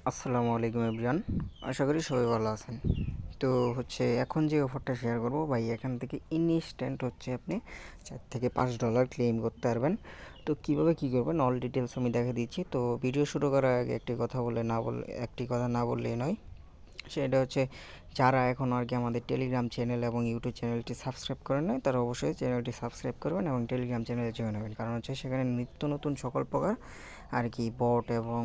আসসালামু আলাইকুম এভরিওয়ান, আশা করি সবাই ভালো আছেন। তো এখন যে অফারটা শেয়ার করব ভাই, এখান থেকে ইনস্ট্যান্ট আপনি $4 থেকে $5 ক্লেম করতে পারবেন। তো কিভাবে কি করবেন অল ডিটেলস আমি দেখা দিচ্ছি। তো ভিডিও শুরু করার আগে একটি কথা না বললেই নয়, সেটা যারা এখনও আমাদের টেলিগ্রাম চ্যানেল এবং ইউটিউব চ্যানেলটি সাবস্ক্রাইব করেন নাই, তারা অবশ্যই চ্যানেলটি সাবস্ক্রাইব করবেন এবং টেলিগ্রাম চ্যানেলে জয়েন হবেন। কারণ সেখানে নিত্য নতুন সকল প্রকার বট এবং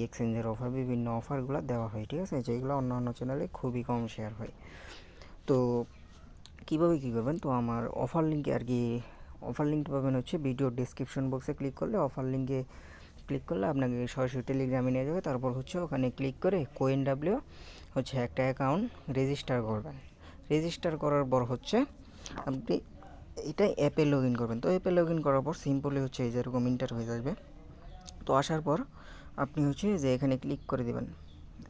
এক্সচেঞ্জের অফার, বিভিন্ন অফারগুলো দেওয়া হয়, ঠিক আছে, যেগুলো অন্য চ্যানেলে খুবই কম শেয়ার হয়। তো কীভাবে কী করবেন, তো আমার অফার লিঙ্কটা পাবেন ভিডিও ডিসক্রিপশন বক্সে ক্লিক করলে, অফার লিঙ্কে ক্লিক করলে আপনাকে সরাসরি টেলিগ্রামে নিয়ে যাবে। তারপর ওখানে ক্লিক করে CoinW একটা অ্যাকাউন্ট রেজিস্টার করবেন। রেজিস্টার করার পর আপনি এটা অ্যাপে লগ ইন করবেন। তো অ্যাপে লগ ইন করার পর সিম্পলি এই যেরকম ইন্টারফেস আসবে। তো আসার পর আপনি যে এখানে ক্লিক করে দিবেন,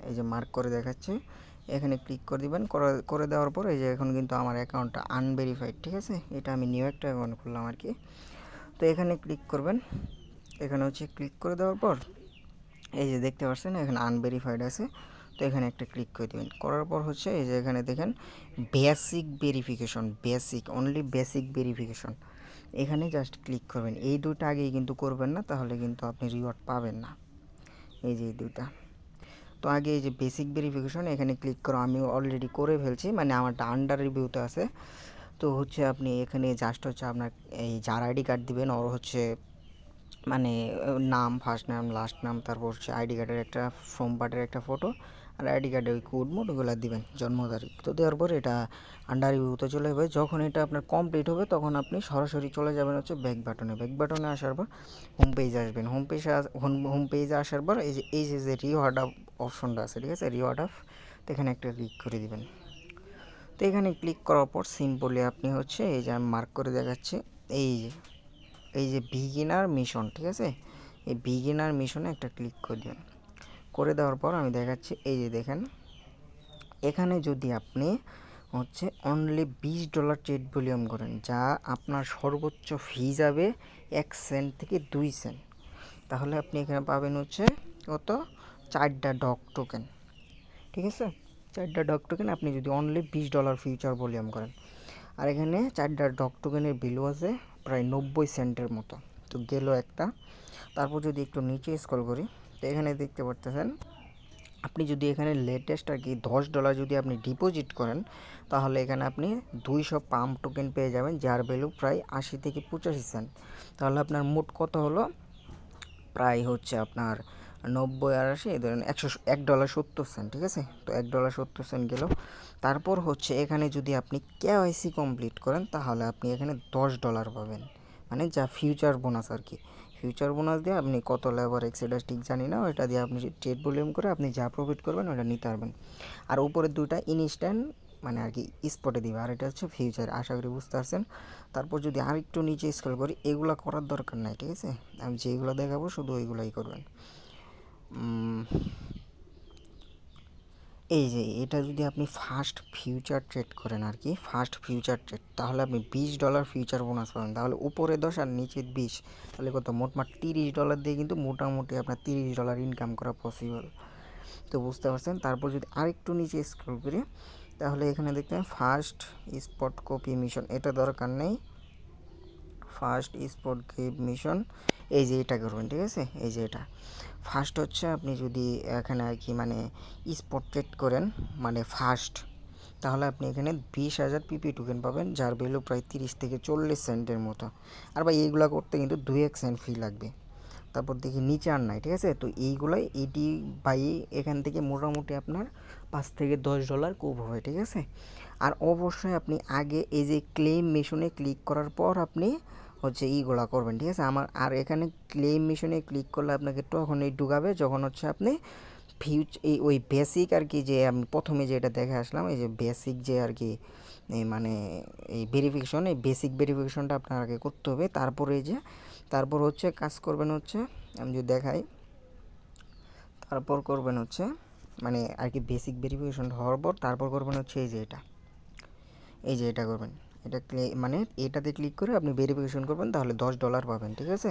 এই যে মার্ক করে দেখাচ্ছে, এখানে ক্লিক করে দিবেন। করে দেওয়ার পর এই যে এখন কিন্তু আমার অ্যাকাউন্টটা আনভেরিফাইড, ঠিক আছে, এটা আমি নিউ একটা অ্যাকাউন্ট খুললাম তো এখানে ক্লিক করবেন। এখানে ক্লিক করে দেওয়ার পর এই যে দেখতে পাচ্ছেন এখানে আনভেরিফাইড আছে। তো এখানে একটা ক্লিক করে দেবেন। করার পর এই যে এখানে দেখেন basic verification, only basic verification, এখানে জাস্ট ক্লিক করবেন। এই দুটো আগেই কিন্তু করবেন না, তাহলে কিন্তু আপনি রিওয়ার্ড পাবেন না। এই যে এই দুটা, তো আগে এই যে বেসিক ভেরিফিকেশন এখানে ক্লিক করো। আমি অলরেডি করে ফেলছি, মানে আমারটা আন্ডার রিভিউতে আছে। তো আপনি এখানে জাস্ট আপনার এই যার আইডি কার্ড দিবেন ওর মানে নাম, ফার্স্ট নাম, লাস্ট নাম, তারপর আইডি কার্ডের একটা ফ্রম পার্টের একটা ফটো, আর আইডি কার্ডের ওই কোড মোড ওগুলো দিবেন, জন্ম তারিখ। তো দেওয়ার পর এটা আন্ডার রিভিউতে চলে যাবে। যখন এটা আপনার কমপ্লিট হবে তখন আপনি সরাসরি চলে যাবেন ব্যাক বাটনে আসার পর হোম পেজে আসবেন। হোম পেজে আসার পর এই যে রিওয়ার্ড অপশনটা আছে, ঠিক আছে, রিওয়ার্ড অফ, তো এখানে একটা ক্লিক করে দিবেন। তো এখানে ক্লিক করার পর সিম্পলি আপনি এই যে আমি মার্ক করে দেখাচ্ছি, এই যে বিগিনার মিশন, ঠিক আছে, এই বিগিনার মিশনে একটা ক্লিক করে দেবেন। করে দেওয়ার পর আমি দেখাচ্ছি, এই যে দেখেন এখানে যদি আপনি অনলি $20 ট্রেড ভলিউম করেন, যা আপনার সর্বোচ্চ ফি যাবে 1 সেন্ট থেকে 2 সেন্ট, তাহলে আপনি এখানে পাবেন কত, 4টা ডগ টোকেন, ঠিক আছে, 4টা ডগ টোকেন আপনি যদি অনলি $20 ফিউচার ভলিউম করেন। আর এখানে 4টা ডগ টোকেনের ভ্যালু আছে প্রায় 90 সেন্টের মতো। তো গেল একটা। তারপর যদি একটু নিচে স্ক্রল করি, তো এখানে দেখতে পারতেছেন আপনি যদি এখানে লেটেস্ট $10 যদি আপনি ডিপোজিট করেন, তাহলে এখানে আপনি 200 পাম্প টোকেন পেয়ে যাবেন, যার ভ্যালু প্রায় 80 থেকে 85 সেন্ট। তাহলে আপনার মোট কত হলো, প্রায় আপনার 90 আর 80 ধরেন $1.70, ঠিক আছে। তো $1.70 গেল। তারপর এখানে যদি আপনি কেওয়াইসি কমপ্লিট করেন, তাহলে আপনি এখানে $10 পাবেন, মানে যা ফিউচার বোনাস ফিউচার বোনাস দিয়ে আপনি কত লেবার এক্সিডাস ঠিক জানি না, ওইটা দিয়ে আপনি ট্রেড ভলিউম করে আপনি যা প্রফিট করবেন ওটা নিতে পারবেন। আর উপরের দুইটা ইনস্ট্যান্ট, মানে স্পটে দিবে, আর এটা ফিউচার। আশা করি বুঝতে পারছেন। তারপর যদি আরেকটু নিচে স্ক্রল করি, এগুলো করার দরকার নাই, ঠিক আছে, আমি যেগুলো দেখাবো শুধু ওইগুলোই করবেন। এই যে এটা যদি আপনি ফার্স্ট ফিউচার ট্রেড করেন, ফার্স্ট ফিউচার ট্রেড, তাহলে আপনি $20 ফিউচার বোনাস পাবেন। তাহলে উপরে 10 আর নিচে 20, তাহলে কত, মোটমাট $30 দিয়ে কিন্তু মোটামুটি আপনার $30 ইনকাম করা পসিবল। তো বুঝতে পারছেন। তারপর যদি আরেকটু নিচে স্ক্রল করি, তাহলে এখানে দেখতে পাবেন ফার্স্ট স্পট কপি মিশন, এটা দরকার নেই। ফার্স্ট স্পট গেম মিশন, এই যে এটা করবেন, ঠিক আছে, এই যে এটা ফার্স্ট আপনি যদি এখানে মানে স্পট ট্রেড করেন, মানে ফার্স্ট, তাহলে আপনি এখানে 20,000 পিপি টোকেন পাবেন, যার ভ্যালু প্রায় 30 থেকে 40 সেন্টের মতো। আর ভাই এইগুলো করতে কিন্তু 2 সেন্ট ফি লাগবে। তারপর দেখি নিচে আর নাই, ঠিক আছে। তো এটি বাই এখান থেকে মোটামুটি আপনার $5 থেকে $10 খুব হয়, ঠিক আছে। আর অবশ্যই আপনি আগে এই যে ক্লেম মিশনে ক্লিক করার পর আপনি এইগুলা করবেন, ঠিক আছে। আর এখানে ক্লেম মিশনে ক্লিক করলে আপনাকে তখনই ঢুকাবে যখন আপনি ওই বেসিক যে আমি প্রথমে যেটা দেখে আসলাম, এই যে বেসিক যে এই মানে এই ভেরিফিকেশন, এই বেসিক ভেরিফিকেশনটা আপনার আগে করতে হবে। তারপর কাজ করবেন আমি যদি দেখাই, তারপর করবেন মানে বেসিক ভেরিফিকেশন হওয়ার পর তারপর করবেন এই যে এটা করবেন। এটা মানে এটাতে ক্লিক করে আপনি ভেরিফিকেশন করবেন, তাহলে $10 পাবেন, ঠিক আছে,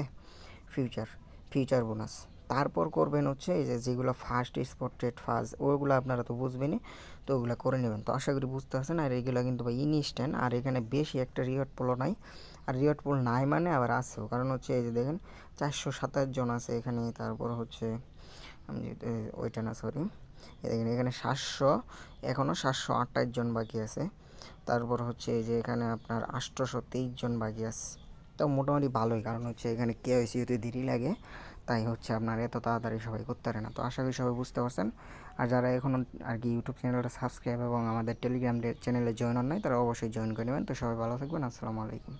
ফিউচার বোনাস। তারপর করবেন হচ্ছে এই যে যেগুলো ফার্স্ট স্পট ট্রেড ফার্স্ট ওইগুলো আপনারা তো বুঝবেনই, তো ওগুলো করে নেবেন। তো আশা করি বুঝতে পারছেন। আর এইগুলো কিন্তু ভাই ইনস্ট্যান্ট, আর এখানে বেশি একটা রিওয়ার্ড পুল নাই। আর রিওয়ার্ড পুল নাই মানে আবার আছেও, কারণ হচ্ছে এই যে দেখেন 427 জন আছে এখানে। তারপর হচ্ছে আমি ওইটা না সরি, দেখেন এখানে 700, এখনও 728 জন বাকি আছে। তারপর হচ্ছে এই যে এখানে আপনার 823 জন বাকি আছে। তো মোটামুটি ভালোই, কারণ হচ্ছে এখানে কেওয়াইসি হতে দেরি লাগে, তাই হচ্ছে আপনার এত তাড়াতাড়ি সবাই করতে পারে না। তো আশা করি সবাই বুঝতে পারছেন। আর যারা এখনও আর কি ইউটিউব চ্যানেলটা সাবস্ক্রাইব এবং আমাদের টেলিগ্রাম চ্যানেলে জয়েন হন নাই, তারা অবশ্যই জয়েন করে নেবেন। তো সবাই ভালো থাকবেন, আসসালামু আলাইকুম।